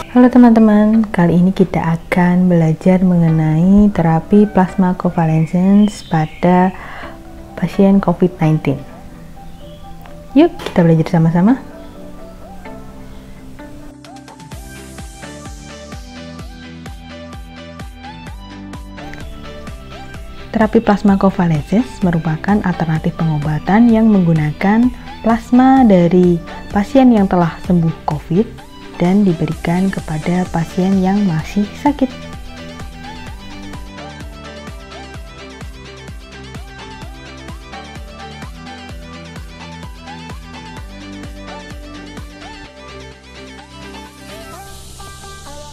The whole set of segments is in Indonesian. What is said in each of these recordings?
Halo teman-teman, kali ini kita akan belajar mengenai terapi plasma convalescence pada pasien COVID-19. Yuk, kita belajar sama-sama. Terapi plasma convalescence merupakan alternatif pengobatan yang menggunakan plasma dari pasien yang telah sembuh COVID dan diberikan kepada pasien yang masih sakit.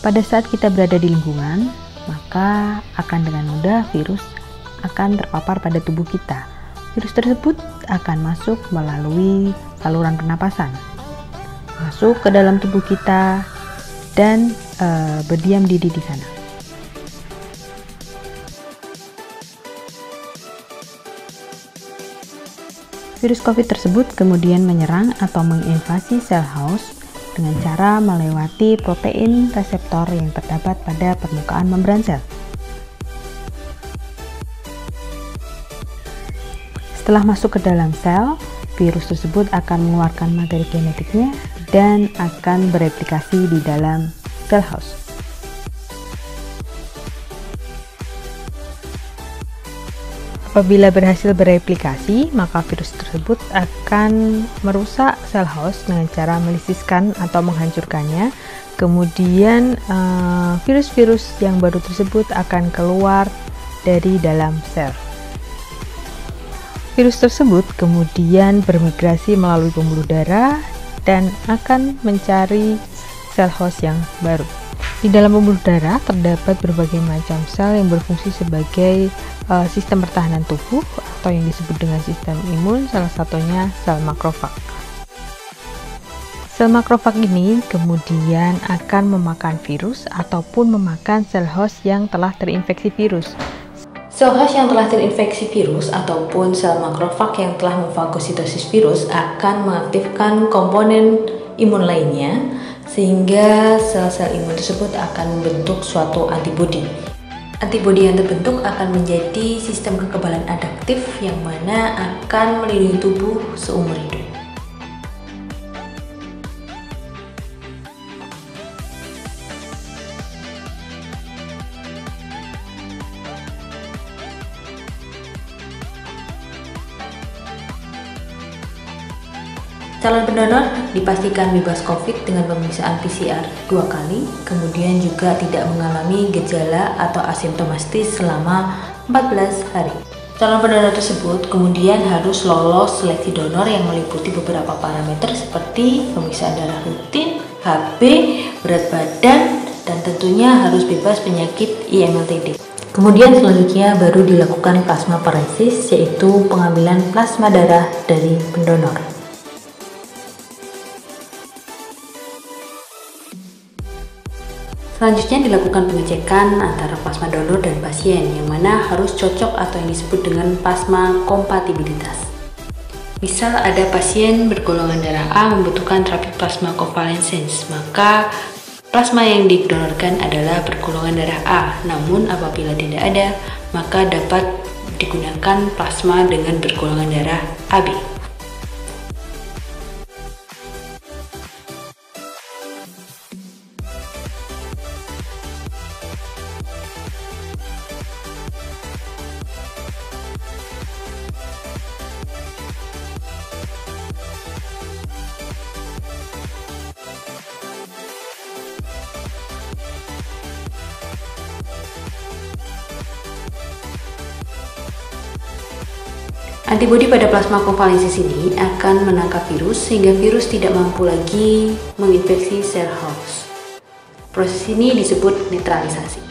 Pada saat kita berada di lingkungan, maka akan dengan mudah virus akan terpapar pada tubuh kita. Virus tersebut akan masuk melalui saluran pernapasan, masuk ke dalam tubuh kita dan berdiam diri di sana. Virus COVID tersebut kemudian menyerang atau menginvasi sel host dengan cara melewati protein reseptor yang terdapat pada permukaan membran sel. Setelah masuk ke dalam sel, virus tersebut akan mengeluarkan materi genetiknya dan akan bereplikasi di dalam sel host. Apabila berhasil bereplikasi, maka virus tersebut akan merusak sel host dengan cara melisiskan atau menghancurkannya. Kemudian virus-virus yang baru tersebut akan keluar dari dalam sel. Virus tersebut kemudian bermigrasi melalui pembuluh darah dan akan mencari sel host yang baru. Di dalam pembuluh darah terdapat berbagai macam sel yang berfungsi sebagai sistem pertahanan tubuh atau yang disebut dengan sistem imun, salah satunya sel makrofag. Sel makrofag ini kemudian akan memakan virus ataupun memakan sel host yang telah terinfeksi virus. Sel host yang telah terinfeksi virus ataupun sel makrofag yang telah memfagositosis virus akan mengaktifkan komponen imun lainnya sehingga sel-sel imun tersebut akan membentuk suatu antibodi. Antibodi yang terbentuk akan menjadi sistem kekebalan adaptif yang mana akan melindungi tubuh seumur hidup. Calon pendonor dipastikan bebas COVID dengan pemeriksaan PCR 2 kali, kemudian juga tidak mengalami gejala atau asimptomatis selama 14 hari. Calon pendonor tersebut kemudian harus lolos seleksi donor yang meliputi beberapa parameter seperti pemeriksaan darah rutin, HB, berat badan, dan tentunya harus bebas penyakit IMLTD. Kemudian selanjutnya baru dilakukan plasmaferesis, yaitu pengambilan plasma darah dari pendonor. Selanjutnya dilakukan pengecekan antara plasma donor dan pasien yang mana harus cocok atau yang disebut dengan plasma kompatibilitas. Misal ada pasien bergolongan darah A membutuhkan terapi plasma convalescence, maka plasma yang didonorkan adalah bergolongan darah A. Namun apabila tidak ada, maka dapat digunakan plasma dengan bergolongan darah AB. Antibodi pada plasma convalescence ini akan menangkap virus sehingga virus tidak mampu lagi menginfeksi sel host. Proses ini disebut netralisasi.